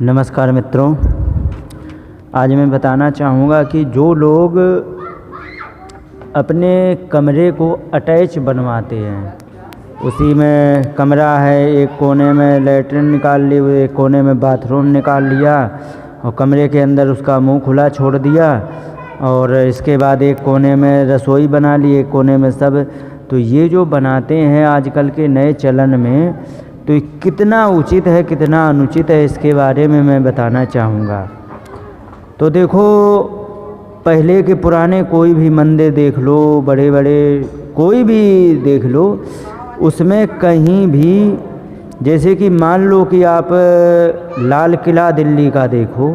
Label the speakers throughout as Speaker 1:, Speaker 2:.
Speaker 1: नमस्कार मित्रों, आज मैं बताना चाहूँगा कि जो लोग अपने कमरे को अटैच बनवाते हैं, उसी में कमरा है, एक कोने में लेटरिन निकाल ली, एक कोने में बाथरूम निकाल लिया और कमरे के अंदर उसका मुंह खुला छोड़ दिया और इसके बाद एक कोने में रसोई बना ली, एक कोने में सब। तो ये जो बनाते हैं आजकल के नए चलन में, तो ये कितना उचित है कितना अनुचित है, इसके बारे में मैं बताना चाहूँगा। तो देखो, पहले के पुराने कोई भी मंदिर देख लो, बड़े बड़े कोई भी देख लो, उसमें कहीं भी, जैसे कि मान लो कि आप लाल किला दिल्ली का देखो,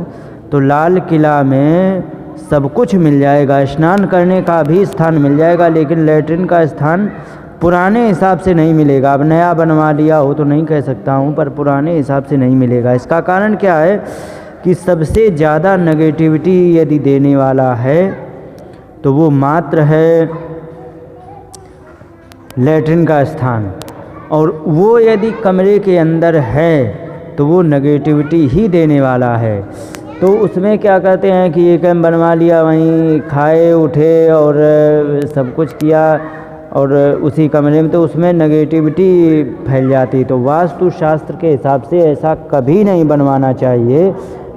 Speaker 1: तो लाल किला में सब कुछ मिल जाएगा, स्नान करने का भी स्थान मिल जाएगा, लेकिन लेटरिन का स्थान पुराने हिसाब से नहीं मिलेगा। अब नया बनवा लिया हो तो नहीं कह सकता हूँ, पर पुराने हिसाब से नहीं मिलेगा। इसका कारण क्या है कि सबसे ज़्यादा नेगेटिविटी यदि देने वाला है तो वो मात्र है लेटरिन का स्थान, और वो यदि कमरे के अंदर है तो वो नेगेटिविटी ही देने वाला है। तो उसमें क्या कहते हैं कि एक बनवा लिया, वहीं खाए उठे और सब कुछ किया और उसी कमरे में, तो उसमें नेगेटिविटी फैल जाती। तो वास्तुशास्त्र के हिसाब से ऐसा कभी नहीं बनवाना चाहिए।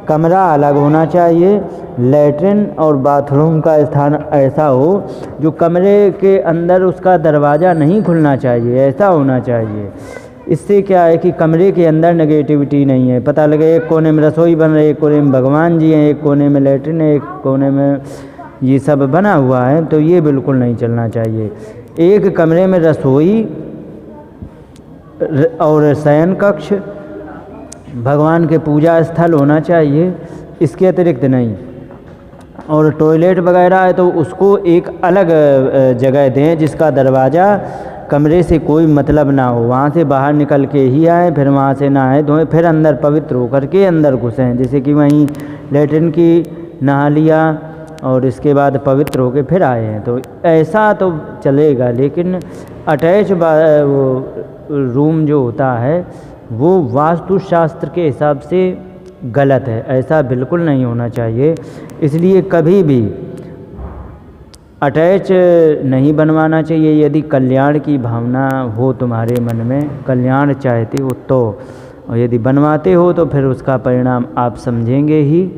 Speaker 1: कमरा अलग होना चाहिए, लेटरिन और बाथरूम का स्थान ऐसा हो जो कमरे के अंदर उसका दरवाज़ा नहीं खुलना चाहिए, ऐसा होना चाहिए। इससे क्या है कि कमरे के अंदर नेगेटिविटी नहीं है। पता लगे एक कोने में रसोई बन रही है, एक कोने में भगवान जी हैं, एक कोने में लेटरिन है, एक कोने में ये सब बना हुआ है, तो ये बिल्कुल नहीं चलना चाहिए। एक कमरे में रसोई और शयन कक्ष, भगवान के पूजा स्थल होना चाहिए, इसके अतिरिक्त नहीं। और टॉयलेट वगैरह है तो उसको एक अलग जगह दें जिसका दरवाज़ा कमरे से कोई मतलब ना हो, वहाँ से बाहर निकल के ही आए, फिर वहाँ से नहाए धोएं, फिर अंदर पवित्र होकर के अंदर घुसें। जैसे कि वहीं लेटरिन की नहा लिया और इसके बाद पवित्र होके फिर आए हैं, तो ऐसा तो चलेगा। लेकिन अटैच रूम जो होता है वो वास्तुशास्त्र के हिसाब से गलत है, ऐसा बिल्कुल नहीं होना चाहिए। इसलिए कभी भी अटैच नहीं बनवाना चाहिए। यदि कल्याण की भावना हो तुम्हारे मन में, कल्याण चाहते हो तो, और यदि बनवाते हो तो फिर उसका परिणाम आप समझेंगे ही।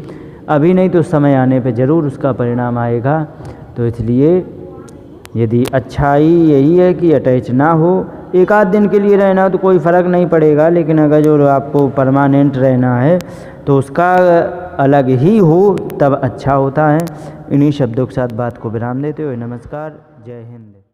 Speaker 1: अभी नहीं तो समय आने पे ज़रूर उसका परिणाम आएगा। तो इसलिए यदि अच्छाई यही है कि अटैच ना हो, एक आध दिन के लिए रहना हो तो कोई फ़र्क नहीं पड़ेगा, लेकिन अगर जो आपको परमानेंट रहना है तो उसका अलग ही हो, तब अच्छा होता है। इन्हीं शब्दों के साथ बात को विराम देते हुए नमस्कार, जय हिंद।